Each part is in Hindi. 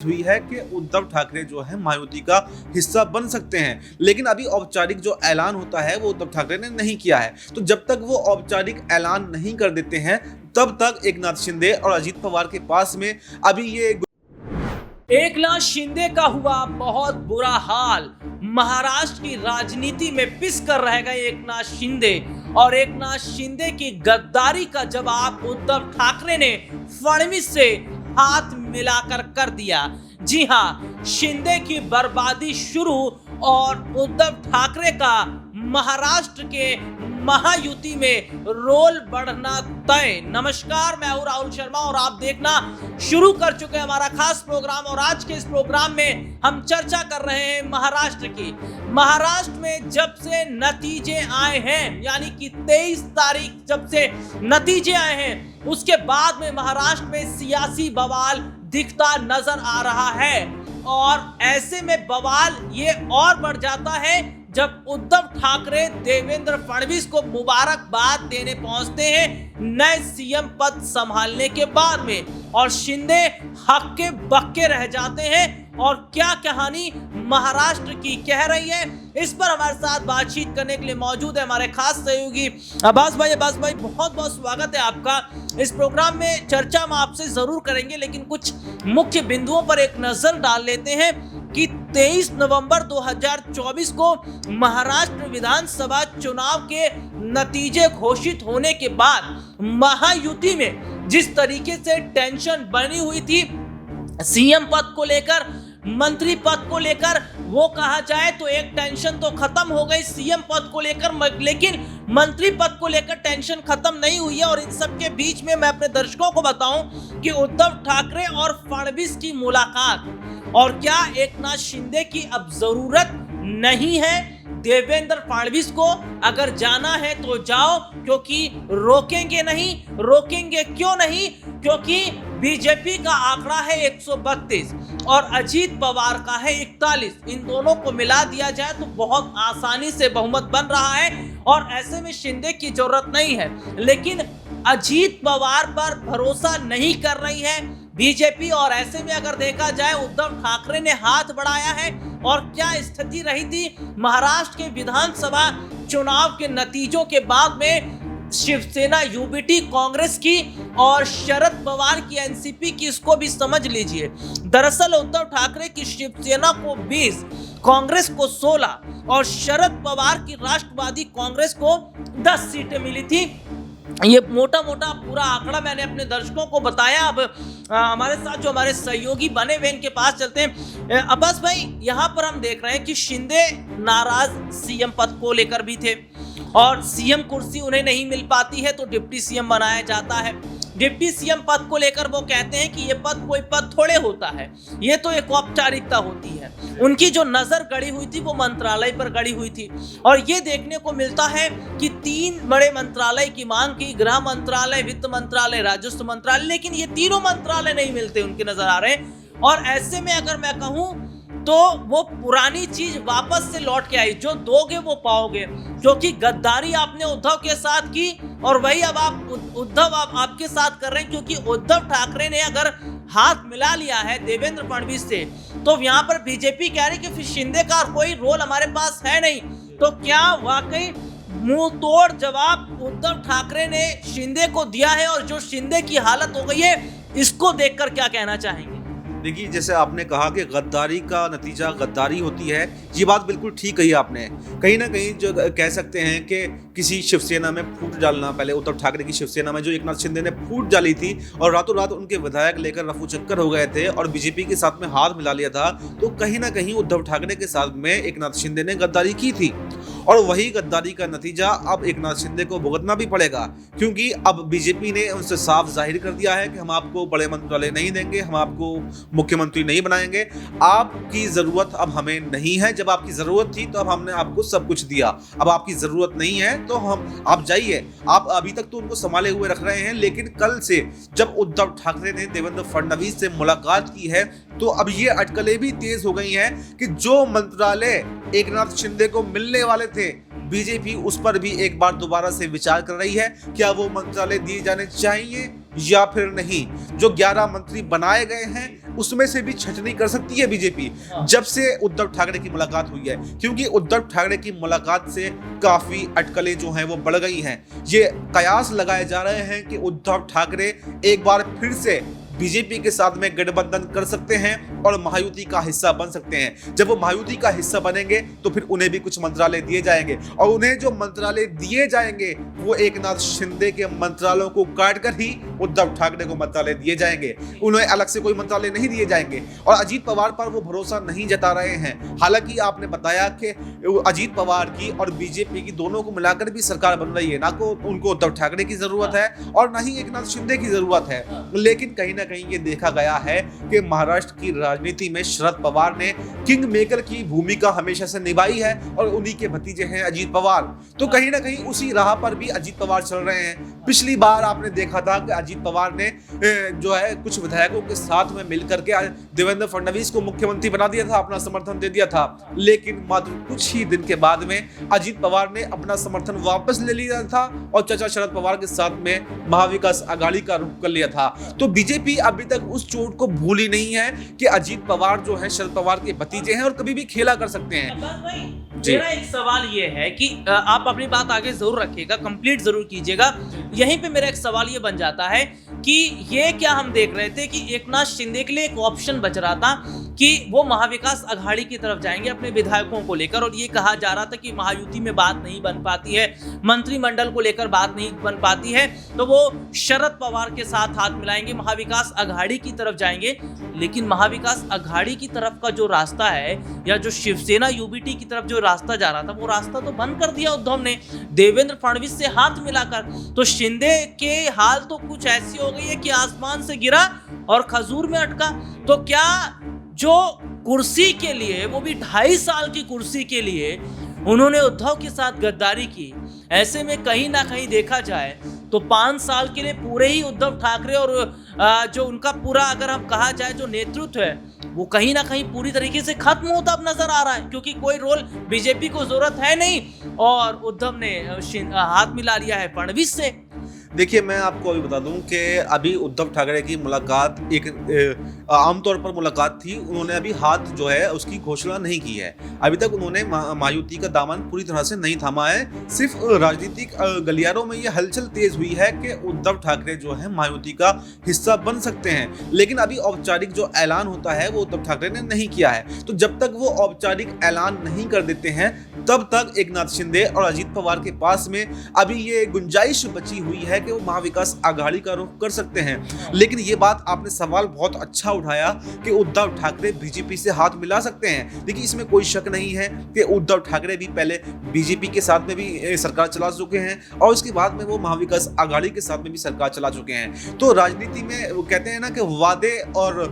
हुई है कि उद्धव ठाकरे जो है महायुति का हिस्सा बन सकते हैं, लेकिन अभी औपचारिक जो ऐलान होता है वो उद्धव ठाकरे ने नहीं किया है। तो जब तक वो औपचारिक ऐलान नहीं कर देते हैं तब तक एकनाथ शिंदे और अजीत पवार के पास में अभी ये एकनाथ शिंदे का हुआ बहुत बुरा हाल। महाराष्ट्र की राजनीति में पिस कर रह गए एकनाथ शिंदे और एकनाथ शिंदे की गद्दारी का जवाब उद्धव ठाकरे ने फडणवीस से हाथ मिलाकर कर दिया। जी हां, शिंदे की बर्बादी शुरू और उद्धव ठाकरे का महाराष्ट्र के महायुति में रोल बढ़ना तय। नमस्कार, मैं हूं राहुल शर्मा और आप देखना शुरू कर चुके हैं हमारा खास प्रोग्राम। और आज के इस प्रोग्राम में हम चर्चा कर रहे हैं महाराष्ट्र की। महाराष्ट्र में जब से नतीजे आए हैं, यानी कि 23 तारीख जब से नतीजे आए हैं, उसके बाद में महाराष्ट्र में सियासी बवाल दिखता नजर आ रहा है। और ऐसे में बवाल ये और बढ़ जाता है जब उद्धव ठाकरे देवेंद्र फडणवीस को मुबारकबाद देने पहुंचते हैं नए सीएम पद संभालने के बाद में, और शिंदे हक्के बक्के रह जाते हैं। और क्या कहानी महाराष्ट्र की कह रही है, इस पर हमारे साथ बातचीत करने के लिए मौजूद है हमारे खास सहयोगी अब्बास भाई। बहुत बहुत स्वागत है आपका इस प्रोग्राम में। चर्चा हम आपसे जरूर करेंगे, लेकिन कुछ मुख्य बिंदुओं पर एक नजर डाल लेते हैं कि 23 नवंबर 2024 को महाराष्ट्र विधानसभा चुनाव के नतीजे घोषित होने के बाद महायुति में जिस तरीके से टेंशन बनी हुई थी सीएम पद को लेकर, मंत्री पद को लेकर, वो कहा जाए तो एक टेंशन तो खत्म हो गई सीएम पद को लेकर, लेकिन मंत्री पद को लेकर टेंशन खत्म नहीं हुई है। और इन सब के बीच में मैं अपने दर्शकों को बताऊं कि उद्धव ठाकरे और फडणवीस की मुलाकात, और क्या एकनाथ शिंदे की अब जरूरत नहीं है। देवेंद्र फडणवीस को अगर जाना है तो जाओ, क्योंकि रोकेंगे नहीं। रोकेंगे क्यों नहीं? क्योंकि बीजेपी का आंकड़ा है 132 और अजीत पवार का है 41। इन दोनों को मिला दिया जाए तो बहुत आसानी से बहुमत बन रहा है और ऐसे में शिंदे की जरूरत नहीं है। लेकिन अजीत पवार पर भरोसा नहीं कर रही है बीजेपी, और ऐसे में अगर देखा जाए उद्धव ठाकरे ने हाथ बढ़ाया है। और क्या स्थिति रही थी महाराष्ट्र के विधानसभा चुनाव के नतीजों के बाद में शिवसेना यूबीटी कांग्रेस की और शरद पवार की एनसीपी की, इसको भी समझ लीजिए। दरअसल उद्धव ठाकरे की शिवसेना को 20, कांग्रेस को 16 और शरद पवार की राष्ट्रवादी कांग्रेस को 10 सीटें मिली थी। ये मोटा मोटा पूरा आंकड़ा मैंने अपने दर्शकों को बताया। अब हमारे साथ जो हमारे सहयोगी बने हुए इनके पास चलते हैं। अब्बास भाई, यहाँ पर हम देख रहे हैं कि शिंदे नाराज सीएम पद को लेकर भी थे और सीएम कुर्सी उन्हें नहीं मिल पाती है तो डिप्टी सीएम बनाया जाता है। डिप्टी सीएम पद को लेकर वो कहते हैं कि ये पद कोई पद थोड़े होता है, ये तो एक औपचारिकता होती है। उनकी जो नजर गड़ी हुई थी वो मंत्रालय पर गड़ी हुई थी। और ये देखने को मिलता है कि 3 बड़े मंत्रालय की मांग की, गृह मंत्रालय, वित्त मंत्रालय, राजस्व मंत्रालय, लेकिन ये तीनों मंत्रालय नहीं मिलते उनके नजर आ रहे हैं। और ऐसे में अगर मैं कहूं तो वो पुरानी चीज वापस से लौट के आई, जो दोगे वो पाओगे। क्योंकि गद्दारी आपने उद्धव के साथ की और वही अब उद्धव आपके साथ कर रहे हैं। क्योंकि उद्धव ठाकरे ने अगर हाथ मिला लिया है देवेंद्र फडणवीस से, तो यहाँ पर बीजेपी कह रही कि फिर शिंदे का कोई रोल हमारे पास है नहीं। तो क्या वाकई मुंह तोड़ जवाब उद्धव ठाकरे ने शिंदे को दिया है? और जो शिंदे की हालत हो गई है, इसको देखकर क्या कहना चाहेंगे? देखिए, जैसे आपने कहा कि गद्दारी का नतीजा गद्दारी होती है, ये बात बिल्कुल ठीक कही आपने। कहीं ना कहीं जो कह सकते हैं कि किसी शिवसेना में फूट डालना, पहले उद्धव ठाकरे की शिवसेना में जो एकनाथ शिंदे ने फूट डाली थी और रातों रात उनके विधायक लेकर रफू चक्कर हो गए थे और बीजेपी के साथ में हाथ मिला लिया था, तो कहीं ना कहीं उद्धव ठाकरे के साथ में एकनाथ शिंदे ने गद्दारी की थी। और वही गद्दारी का नतीजा अब एकनाथ शिंदे को भुगतना भी पड़ेगा, क्योंकि अब बीजेपी ने उनसे साफ जाहिर कर दिया है कि हम आपको बड़े मंत्रालय नहीं देंगे, हम आपको मुख्यमंत्री नहीं बनाएंगे, आपकी जरूरत अब हमें नहीं है। जब आपकी जरूरत थी तो अब हमने आपको सब कुछ दिया, अब आपकी जरूरत नहीं है तो आप जाइए। आप अभी तक तो उनको संभाले हुए रख रहे हैं, लेकिन कल से जब उद्धव ठाकरे ने देवेंद्र फडणवीस से मुलाकात की है तो अब ये अटकलें भी तेज हो गई हैं कि जो मंत्रालय एकनाथ शिंदे को मिलने वाले थे, बीजेपी उस पर भी एक बार दोबारा से विचार कर रही है। क्या वो मंत्रालय दिए जाने चाहिए या फिर नहीं? जो 11 मंत्री बनाए गए हैं उसमें से भी छटनी कर सकती है बीजेपी जब से उद्धव ठाकरे की मुलाकात हुई है, क्योंकि उद्धव ठाकरे की मुलाकात से काफी अटकलें जो हैं वो बढ़ गई हैं। ये कयास लगाए जा रहे हैं कि उद्धव ठाकरे एक बार फिर से बीजेपी के साथ में गठबंधन कर सकते हैं और महायुति का हिस्सा बन सकते हैं। जब वो महायुति का हिस्सा बनेंगे तो फिर उन्हें भी कुछ मंत्रालय दिए जाएंगे, और उन्हें जो मंत्रालय दिए जाएंगे वो एकनाथ शिंदे के मंत्रालयों को काट कर ही उद्धव ठाकरे को मंत्रालय दिए जाएंगे। उन्हें अलग से कोई मंत्रालय नहीं दिए जाएंगे, और अजीत पवार पर वो भरोसा नहीं जता रहे हैं। हालांकि आपने बताया कि अजीत पवार की और बीजेपी की दोनों को मिलाकर भी सरकार बन रही है, ना को उनको उद्धव ठाकरे की जरूरत है और ना ही एकनाथ शिंदे की जरूरत है। लेकिन कहीं ना कहीं ये देखा गया है कि महाराष्ट्र की राजनीति में शरद पवार ने किंग मेकर की भूमिका हमेशा से निभाई है, और उन्हीं के भतीजे हैं अजीत पवार। तो कहीं ना कहीं उसी राह पर भी अजीत पवार चल रहे हैं। पिछली बार आपने देखा था कि अजीत पवार ने जो है कुछ विधायकों के साथ में मिलकर के देवेंद्र फडणवीस को मुख्यमंत्री बना दिया था, अपना समर्थन दे दिया था। लेकिन मात्र कुछ ही दिन के बाद में अजीत पवार ने अपना समर्थन वापस ले लिया था और चाचा शरद पवार के साथ में महाविकास आघाड़ी का रुख कर लिया था। तो बीजेपी अभी तक उस चोट को भूली नहीं है कि अजीत पवार जो है शरद पवार के भतीजे हैं और कभी भी खेला कर सकते हैं। मेरा एक सवाल ये है कि आप अपनी बात आगे जरूर रखिएगा, कंप्लीट जरूर कीजिएगा। यहीं पे मेरा एक सवाल ये बन जाता है कि ये क्या हम देख रहे थे कि एकनाथ शिंदे के लिए एक ऑप्शन बच रहा था कि वो महाविकास आघाड़ी की तरफ जाएंगे अपने विधायकों को लेकर, और ये कहा जा रहा था कि महायुति में बात नहीं बन पाती है, मंत्रिमंडल को लेकर बात नहीं बन पाती है, तो वो शरद पवार के साथ हाथ मिलाएंगे, महाविकास आघाड़ी की तरफ जाएंगे। लेकिन महाविकास आघाड़ी की तरफ का जो रास्ता है, या जो शिवसेना यूबीटी की तरफ जो रास्ता जा रहा था, वो रास्ता तो बंद कर दिया उद्धव ने देवेंद्र फडणवीस से हाथ मिलाकर। तो शिंदे के हाल तो कुछ ऐसी हो गई है कि आसमान से गिरा और खजूर में अटका। तो क्या जो कुर्सी के लिए, वो भी 2.5 साल की कुर्सी के लिए उन्होंने उद्धव के साथ गद्दारी की, ऐसे में कहीं ना कहीं देखा जाए तो 5 साल के लिए पूरे ही उद्धव ठाकरे और जो उनका पूरा, अगर हम कहा जाए, जो नेतृत्व है वो कहीं ना कहीं पूरी तरीके से खत्म होता अब नजर आ रहा है, क्योंकि कोई रोल बीजेपी को जरूरत है नहीं और उद्धव ने हाथ मिला लिया है फडणवीस से। देखिए, मैं आपको अभी बता दूं कि अभी उद्धव ठाकरे की मुलाकात एक आमतौर पर मुलाकात थी। उन्होंने अभी हाथ जो है उसकी घोषणा नहीं की है। अभी तक उन्होंने महायुति का दामन पूरी तरह से नहीं थामा है। सिर्फ राजनीतिक गलियारों में ये हलचल तेज हुई है कि उद्धव ठाकरे जो है महायुति का हिस्सा बन सकते हैं, लेकिन अभी औपचारिक जो ऐलान होता है वो उद्धव ठाकरे ने नहीं किया है। तो जब तक वो औपचारिक ऐलान नहीं कर देते हैं तब तक एकनाथ शिंदे और अजीत पवार के पास में अभी ये गुंजाइश बची हुई है कि वो महाविकास आघाड़ी का रुख कर सकते हैं। लेकिन ये बात, आपने सवाल बहुत अच्छा उठाया कि उद्धव ठाकरे बीजेपी से हाथ मिला सकते हैं। देखिए, इसमें कोई शक नहीं है कि उद्धव ठाकरे भी पहले बीजेपी के साथ में भी सरकार चला चुके हैं और उसके बाद में वो महाविकास आघाड़ी के साथ में भी सरकार चला चुके हैं। तो राजनीति में वो कहते हैं ना कि वादे और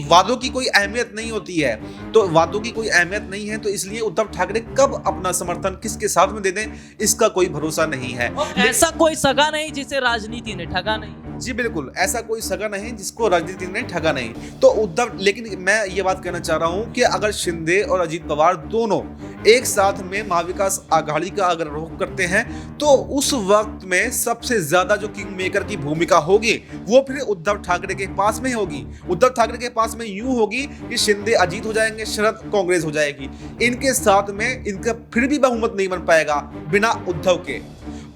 वादों की कोई अहमियत नहीं होती है, तो वादों की कोई अहमियत नहीं है, तो इसलिए उद्धव ठाकरे कब अपना समर्थन किसके साथ में दे दें इसका कोई भरोसा नहीं है। ऐसा कोई सगा नहीं जिसे राजनीति ने ठगा नहीं। जी बिल्कुल, ऐसा कोई सगा नहीं जिसको राजनीति ने ठगा नहीं। तो उद्धव, लेकिन मैं ये बात कहना चाह रहा हूं कि अगर शिंदे और अजीत पवार दोनों एक साथ में महाविकास आघाड़ी का अगर रुख करते हैं तो उस वक्त में सबसे ज्यादा जो किंग मेकर की भूमिका होगी वो फिर उद्धव ठाकरे के पास में होगी। उद्धव ठाकरे के पास में यूं होगी कि शिंदे अजीत हो जाएंगे, शरद कांग्रेस हो जाएगी। इनके साथ में इनका फिर भी बहुमत नहीं बन पाएगा बिना उद्धव के।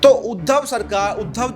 तो उद्धव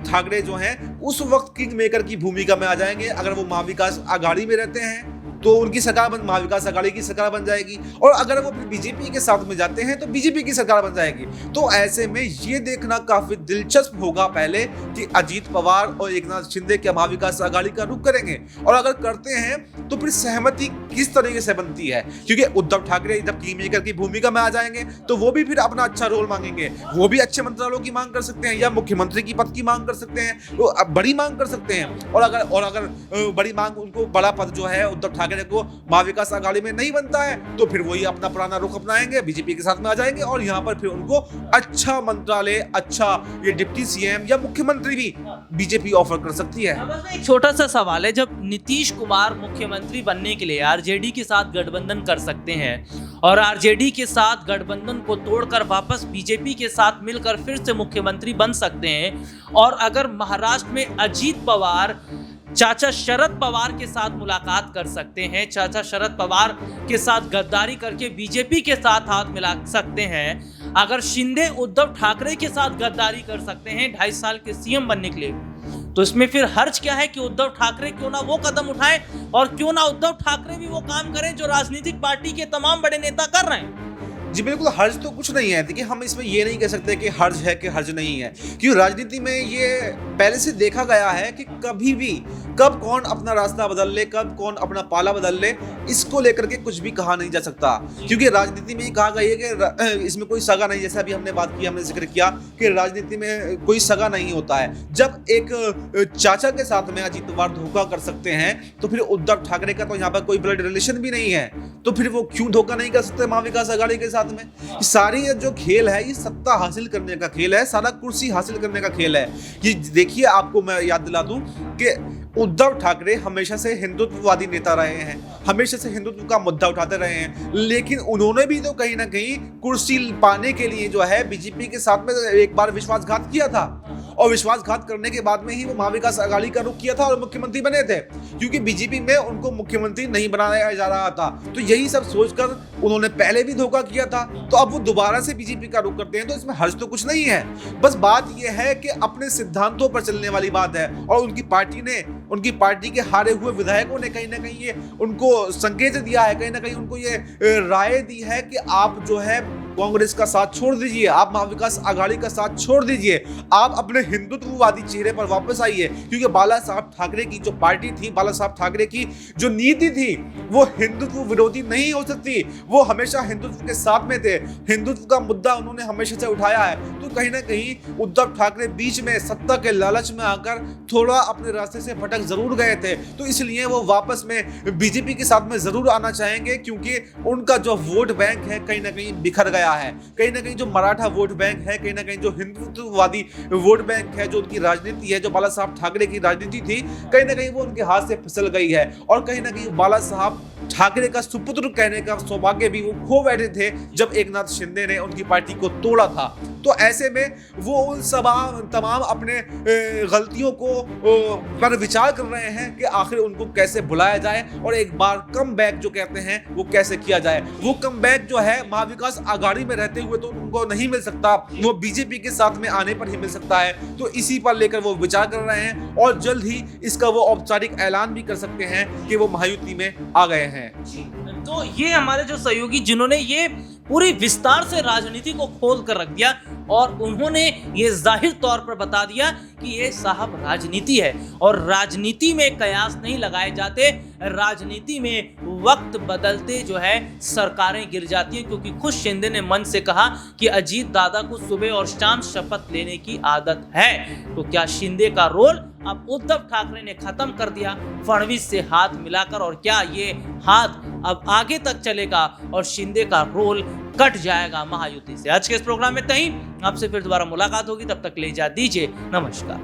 ठाकरे जो हैं उस वक्त किंग मेकर की भूमिका में आ जाएंगे। अगर वो महाविकास आघाड़ी में रहते हैं तो उनकी सरकार महाविकास आघाड़ी की सरकार बन जाएगी, और अगर वो बीजेपी के साथ में जाते हैं तो बीजेपी की सरकार बन जाएगी। तो ऐसे में ये देखना काफी दिलचस्प होगा पहले कि अजीत पवार और एकनाथ शिंदे क्या महाविकास आघाड़ी का रुख करेंगे, और अगर करते हैं तो फिर सहमति किस तरीके से बनती है। क्योंकि उद्धव ठाकरे जब किंग मेकर की भूमिका में आ जाएंगे तो वो भी फिर अपना अच्छा रोल मांगेंगे, वो भी अच्छे मंत्रालयों की मांग कर सकते हैं या मुख्यमंत्री की पद की मांग कर सकते हैं, वो बड़ी मांग कर सकते हैं। और अगर बड़ी मांग, उनको बड़ा पद जो है उद्धव ठाकरे को महाविकास आघाड़ी में नहीं बनता है तो फिर वही अपना पुराना रुख अपनाएंगे, बीजेपी के साथ में आ जाएंगे, और यहाँ पर फिर उनको अच्छा मंत्रालय, अच्छा ये डिप्टी सीएम या मुख्यमंत्री भी बीजेपी ऑफर कर सकती है। एक छोटा सा सवाल है, जब नीतीश कुमार मुख्यमंत्री बनने के लिए आरजेडी के साथ गठबंधन कर सकते हैं और आरजेडी के साथ गठबंधन को तोड़कर वापस बीजेपी के साथ मिलकर फिर से मुख्यमंत्री बन सकते हैं, और अगर महाराष्ट्र में अजीत पवार चाचा शरद पवार के साथ मुलाकात कर सकते हैं, चाचा शरद पवार के साथ गद्दारी करके बीजेपी के साथ हाथ मिला सकते हैं। अगर शिंदे उद्धव ठाकरे के साथ गद्दारी कर सकते हैं 2.5 साल के सीएम बनने के लिए, तो इसमें फिर हर्ज क्या है कि उद्धव ठाकरे क्यों ना वो कदम उठाएं और क्यों ना उद्धव ठाकरे भी वो काम करें जो राजनीतिक पार्टी के तमाम बड़े नेता कर रहे हैं। जी बिल्कुल, हर्ज तो कुछ नहीं है। देखिए, हम इसमें ये नहीं कह सकते कि हर्ज है कि हर्ज नहीं है, क्योंकि राजनीति में ये पहले से देखा गया है कि कभी भी कब कौन अपना रास्ता बदल ले, कब कौन अपना पाला बदल ले, इसको लेकर के कुछ भी कहा नहीं जा सकता। क्योंकि राजनीति में ये कहा गया है कि इसमें कोई सगा नहीं, जैसा अभी हमने बात की, हमने जिक्र किया कि राजनीति में कोई सगा नहीं होता है। जब एक चाचा के साथ में अजीत पवार धोखा कर सकते हैं, तो फिर उद्धव ठाकरे का तो यहाँ पर कोई ब्लड रिलेशन भी नहीं है, तो फिर वो क्यों धोखा नहीं कर सकते महाविकास आघाड़ी के साथ में। सारी जो खेल है ये सत्ता हासिल करने का खेल है, सारा कुर्सी हासिल करने का खेल है। ये देखिए, आपको मैं याद दिला दूं कि उद्धव ठाकरे हमेशा से हिंदुत्ववादी नेता रहे हैं, हमेशा से हिंदुत्व का मुद्दा उठाते रहे हैं, लेकिन उन्होंने भी तो कहीं ना कहीं कुर्सी पाने के लिए जो है बीजेपी के साथ में एक बार विश्वासघात किया था, और विश्वासघात करने के बाद में ही वो महाविकास आघाड़ी का रुख किया था और मुख्यमंत्री बने थे, क्योंकि बीजेपी में उनको मुख्यमंत्री नहीं बनाया जा रहा था। तो यही सब सोचकर उन्होंने पहले भी धोखा किया था, तो अब वो दोबारा से बीजेपी का रुख करते हैं, तो इसमें हर्ज तो कुछ नहीं है। बस बात यह है कि अपने सिद्धांतों पर चलने वाली बात है, और उनकी पार्टी के हारे हुए विधायकों ने कहीं ना कहीं ये उनको संकेत दिया है, कहीं ना कहीं उनको ये राय दी है कि आप जो है कांग्रेस का साथ छोड़ दीजिए, आप महाविकास आघाड़ी का साथ छोड़ दीजिए, आप अपने हिंदुत्ववादी चेहरे पर वापस आइए। क्योंकि बाला साहब ठाकरे की जो पार्टी थी, बाला साहब ठाकरे की जो नीति थी, वो हिंदुत्व विरोधी नहीं हो सकती, वो हमेशा हिंदुत्व के साथ में थे, हिंदुत्व का मुद्दा उन्होंने हमेशा से उठाया है। तो कहीं ना कहीं उद्धव ठाकरे बीच में सत्ता के लालच में आकर थोड़ा अपने रास्ते से भटक जरूर गए थे, तो इसलिए वो वापस में बीजेपी के साथ में जरूर आना चाहेंगे, क्योंकि उनका जो वोट बैंक है कहीं ना कहीं बिखर गया है। कहीं ना कहीं जो मराठा वोट बैंक है, कहीं ना कहीं जो हिंदुत्ववादी वोट बैंक है, जो उनकी राजनीति है, जो बाला साहब ठाकरे की राजनीति थी, कहीं ना कहीं वो उनके हाथ से फिसल गई है। और कहीं ना कहीं बाला साहब ठाकरे का सुपुत्र कहने का सौभाग्य भी वो खो बैठे थे जब एकनाथ शिंदे ने उनकी पार्टी को तोड़ा था। तो ऐसे में वो उन तमाम अपने गलतियों को पर विचार कर रहे हैं कि आखिर उनको कैसे बुलाया जाए और एक बार कम बैक जो कहते हैं वो कैसे किया जाए। वो कम बैक जो है महाविकास आघाड़ी में रहते हुए तो उनको नहीं मिल सकता, वो बीजेपी के साथ में आने पर ही मिल सकता है। तो इसी पर लेकर वो विचार कर रहे हैं और जल्द ही इसका वो औपचारिक ऐलान भी कर सकते हैं कि वो महायुति में आ गए हैं। तो ये हमारे जो सहयोगी जिन्होंने ये पूरी विस्तार से राजनीति को खोल कर रख दिया और उन्होंने ये जाहिर तौर पर बता दिया कि ये साहब राजनीति है और राजनीति में कयास नहीं लगाए जाते, राजनीति में वक्त बदलते जो है सरकारें गिर जाती हैं। क्योंकि खुद शिंदे ने मन से कहा कि अजीत दादा को सुबह और शाम शपथ लेने की आदत है। तो क्या शिंदे का रोल अब उद्धव ठाकरे ने खत्म कर दिया फडणवीस से हाथ मिलाकर, और क्या ये हाथ अब आगे तक चलेगा और शिंदे का रोल कट जाएगा महायुति से? आज के इस प्रोग्राम में कहीं आपसे फिर दोबारा मुलाकात होगी, तब तक ले इजाजत दीजिए, नमस्कार।